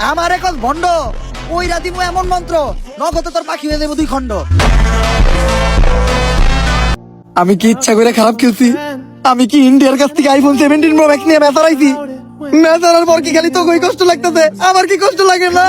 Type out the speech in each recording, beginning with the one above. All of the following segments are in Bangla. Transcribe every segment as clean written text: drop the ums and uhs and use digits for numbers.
আমার এখন ভণ্ড ওই রাতি এমন মন্ত্র নগদে তোর পাখি হয়ে যাবো 2 খণ্ড। আমি কি ইচ্ছা করে খারাপ খেলছি? আমি কি ইন্ডিয়ার কাছ থেকে আইফোন 17 প্রো ম্যাক্স নিয়ে ম্যাচ হারাইছি? ম্যাচ হারার পর কি খালি তো কই কষ্ট লাগতেছে? আমার কি কষ্ট লাগে না?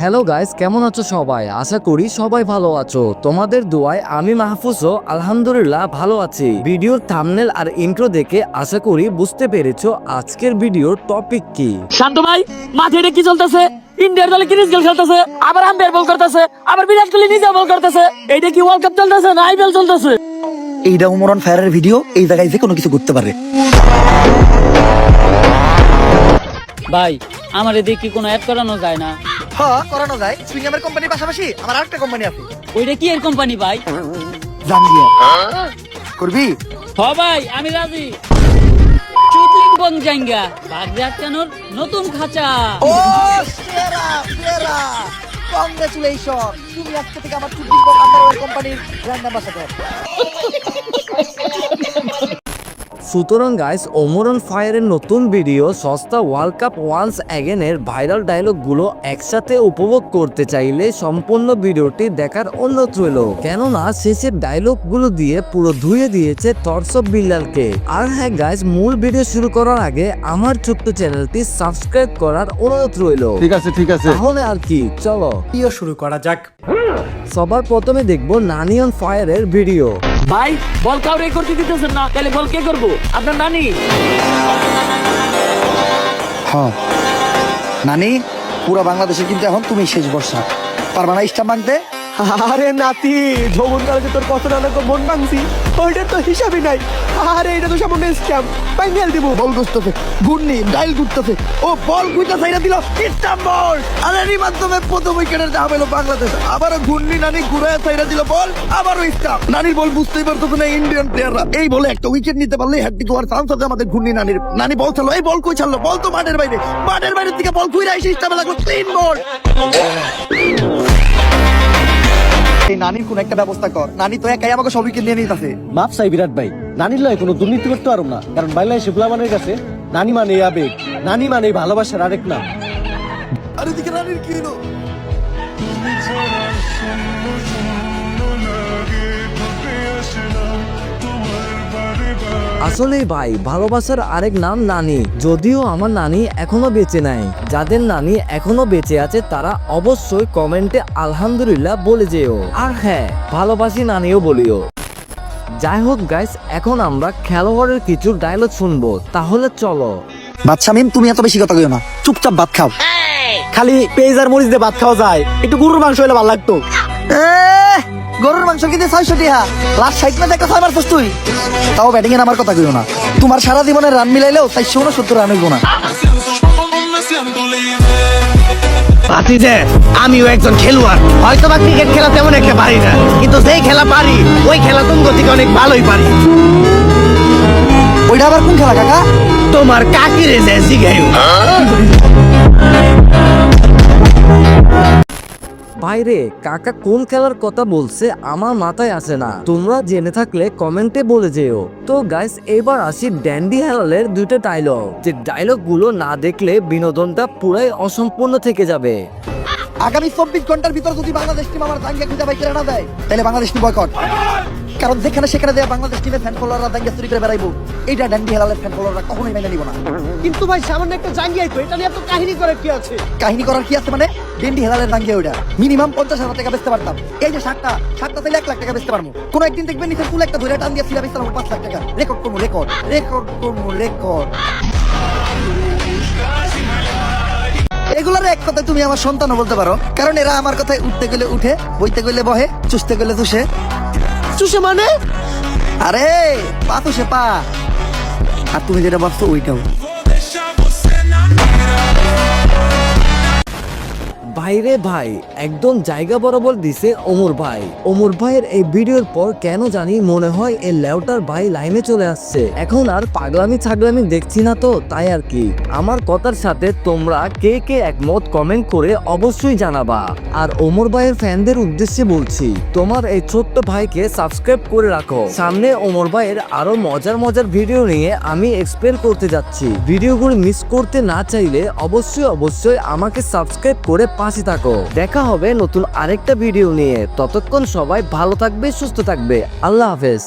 হ্যালো গাইস, কেমন আছো সবাই? আশা করি সবাই ভালো আছো। তোমাদের দোয়ায় আমি মাহফুজও আলহামদুলিল্লাহ ভালো আছি। ভিডিওর থাম্বনেল আর ইন্ট্রো দেখে আশা করি বুঝতে পেরেছো আজকের ভিডিওর টপিক কি। শান্ত ভাই, মাঠে কি চলতেছে? ইন্ডিয়ার দলে ক্রিস গেল খেলতেছে, আবার আম্পায়ার বল করতেছে, আবার বিরাট কোহলি নিজে বল করতেছে। এইটা কি ওয়ার্ল্ড কাপ চলতেছে না আইপিএল চলতেছে? এইটা উমরান ফায়ারের ভিডিও, এই জায়গায় যে কোনো কিছু করতে পারে। ভাই, আমার এদিকে কি কোনো অ্যাড করানো যায় না? হ্যাঁ, করানো যায়। সুইংগামের কোম্পানির পাশাপাশি আমার আরেকটা কোম্পানি আছে। ওইটা কি এর কোম্পানি ভাই? জাঙ্গিয়া করবি? হ ভাই, আমি রাজি। চুতলিং বং জাঙ্গা বাগদে আটকানোর নতুন খাঁচা। ও সেরা সেরা, কংগ্রেচুলেশন। তুমি আজকে থেকে আমার চুটলিং বং আন্ডারওয়্যার কোম্পানির ব্র্যান্ড অ্যাম্বাসাডর। সুতরাং গাইস, ওমরান ফায়ারের নতুন ভিডিও সস্তা ওয়ার্ল্ড কাপ ওয়ান্স অ্যাগেনের ভাইরাল ডায়লগগুলো একসাথে উপভোগ করতে চাইলে সম্পূর্ণ ভিডিওটি দেখার অনুরোধ রইল, কেননা শেষের ডায়লগগুলো দিয়ে পুরো ধুয়ে দিয়েছে টর্সব বিল্লালকে। আর হ্যাঁ গাইস, মূল ভিডিও শুরু করার আগে আমার ছোট্ট চ্যানেলটি সাবস্ক্রাইব করার অনুরোধ রইল। ঠিক আছে তাহলে আর কি, চলো ভিডিও শুরু করা যাক। সবার প্রথমে দেখবো নানি অন ফায়ারের ভিডিও। ভাই, বল কাউরে করতে দিতেছেন না, তাহলে বল কে করবো? আপনার নানি। হ্যাঁ নানি, পুরো বাংলাদেশে কিন্তু এখন তুমি শেষ বর্ষা। পারবা না স্টাম্প মানতে? আরে নাতি, যৌবন কালে তোর কত না মন ভাঙছি, ওইটার তো হিসাবই নাই। আরে এটা তো সামান্য স্ক্যাম, ফাইনাল দিব। বল গুছতেছে, গুন্নি ডাইল গুছতেছে, ও বল কুইটা সাইরা দিল স্টাম্প বল। আর এরই মাধ্যমে প্রথম উইকেটের দাম এলো বাংলাদেশ। আবারও গুন্নি নানি ঘুরায় সাইরা দিল বল, আবারও স্টাম্প। নানির বল বুঝতেই পারতেছে না ইন্ডিয়ান প্লেয়াররা। এই বলে একটা উইকেট নিতে পারলে হ্যাটট্রিক হওয়ার চান্স আছে আমাদের গুন্নি নানির। নানি বল ছাড়লো, এই বল কই ছাড়লো? বল তো মাঠের বাইরে, মাঠের বাইরে থেকে বল কুইরা এসে স্টাম্পে লাগলো, ক্লিন বল। এই নানির কোন একটা ব্যবস্থা কর, নানি তো একাই আমাকে সব উইকেট নিয়ে নিতেছে। মাপ চাই বিরাট ভাই, নানির লয় কোনো দুর্নীতি করতে পারো না, কারণ বাংলাদেশে গুলামানের কাছে নানি মানে আবেগ, নানি মানে ভালোবাসার আরেক নাম। আর এদিকে নানির কি হলো? আসলে ভাই, ভালোবাসার আরেক নাম নানি। যদিও আমার নানি এখনো বেঁচে নাই। যাদের নানি এখনো বেঁচে আছে তারা অবশ্যই কমেন্টে আলহামদুলিল্লাহ বলে যেও। আর হ্যাঁ, ভালোবাসি নানিও বলিও। যাই হোক গাইস, এখন আমরা খেলোয়াড়ের কিছু ডায়লগ শুনবো, তাহলে চলো। বাদশা মিম, তুমি এত বেশি কথা কইও না, চুপচাপ ভাত খাও। খালি পেঁয়াজ আর মরিচ দিয়ে ভাত খাওয়া যায়, একটু গরুর মাংস হলে ভালো লাগতো। গরুর মাংস কিনতে 600 টাকা, লাস্ট 60 ম্যাচে একটা 6 মারছস তুই। তাও ব্যাটিং এ আমার কথা কইও না। তোমার সারা জীবনের রান মিলাইলেও 469 রান হইব না। আমিও একজন খেলোয়াড়, হয়তো বা ক্রিকেট খেলা তেমন একটা পারি না, কিন্তু যেই খেলা পারি ওই খেলা তুমি থেকে অনেক ভালোই পারি। ওইটা আবার কোন খেলা কাকা? তোমার কাকিরে যে জিগাইও। বাইরে কাকা কোন খেলার কথা বলছে আমার মাথায় আসে না, তোমরা জেনে থাকলে কমেন্টে বলে যেও। তো গাইস, এবার আসি ড্যান্ডি হেলালের দুইটা ডায়লগ, যে ডায়লগ গুলো না দেখলে বিনোদনটা পুরাই অসম্পূর্ণ থেকে যাবে। আগামী 24 ঘন্টার ভিতর যদি বাংলাদেশ টিম আমার জাঙ্গিয়া খুঁজে বাইকে না দেয়, তাহলে বাংলাদেশ টিম বয়কট। কারণ যেখানে সেখানে দেয়া বাংলাদেশ টিমের ফ্যান ফলোয়াররা জাঙ্গিয়া চুরি করে বেড়াইবো, এইটা ড্যান্ডি হেলালের ফ্যান ফলোয়াররা কখনোই মেনে নিব না। কিন্তু ভাই, সামান্য একটা জাঙ্গিয়াই তো, এটা নিয়ে এত কাহিনী করার কি আছে? কাহিনী করার কি আছে মানে? ড্যান্ডি হেলালের জাঙ্গিয়া ওইটা মিনিমাম 50,000 টাকা বেচতে পারতাম। এই যে শার্টটা চাইলে 1 লাখ টাকা বেচতে পারবো। কোন একদিন দেখবেন নিচে ফুল একটা ধরে টান দিয়ে সিরা বেচতে 5 লাখ টাকা। রেকর্ড করবো, রেকর্ড। এগুলোর এক কথায় তুমি আমার সন্তানও বলতে পারো, কারণ এরা আমার কথায় উঠতে গেলে উঠে, বইতে গেলে বহে, চুষতে গেলে চুষে। চুষে মানে? আরে পা চুষে পা। আর তুমি যেটা ভাবছো ওইটাও। ভাইরে ভাই, একদম জায়গা বরাবর দিছে ওমর ভাই। ওমর ভাইয়ের এই ভিডিওর পর কেন জানি মনে হয় এই লেউটার ভাই লাইনে চলে আসছে। এখন আর পাগলামি ছাগলামি দেখছি না তো, তাই আর কি। আমার কথার সাথে তোমরা কে কে একমত কমেন্ট করে অবশ্যই জানাবা। আর ওমর ভাইয়ের ফ্যানদের উদ্দেশ্যে বলছি, তোমার এই ছোট্ট ভাইকে সাবস্ক্রাইব করে রাখো। সামনে ওমর ভাইয়ের আরো মজার মজার ভিডিও নিয়ে আমি এক্সপ্লেন করতে যাচ্ছি। ভিডিওগুলো মিস করতে না চাইলে অবশ্যই আমাকে সাবস্ক্রাইব করে পাশে থাকো। দেখা হবে নতুন আরেকটা ভিডিও নিয়ে। ততক্ষণ সবাই ভালো থাকবে, সুস্থ থাকবে। আল্লাহ হাফেজ।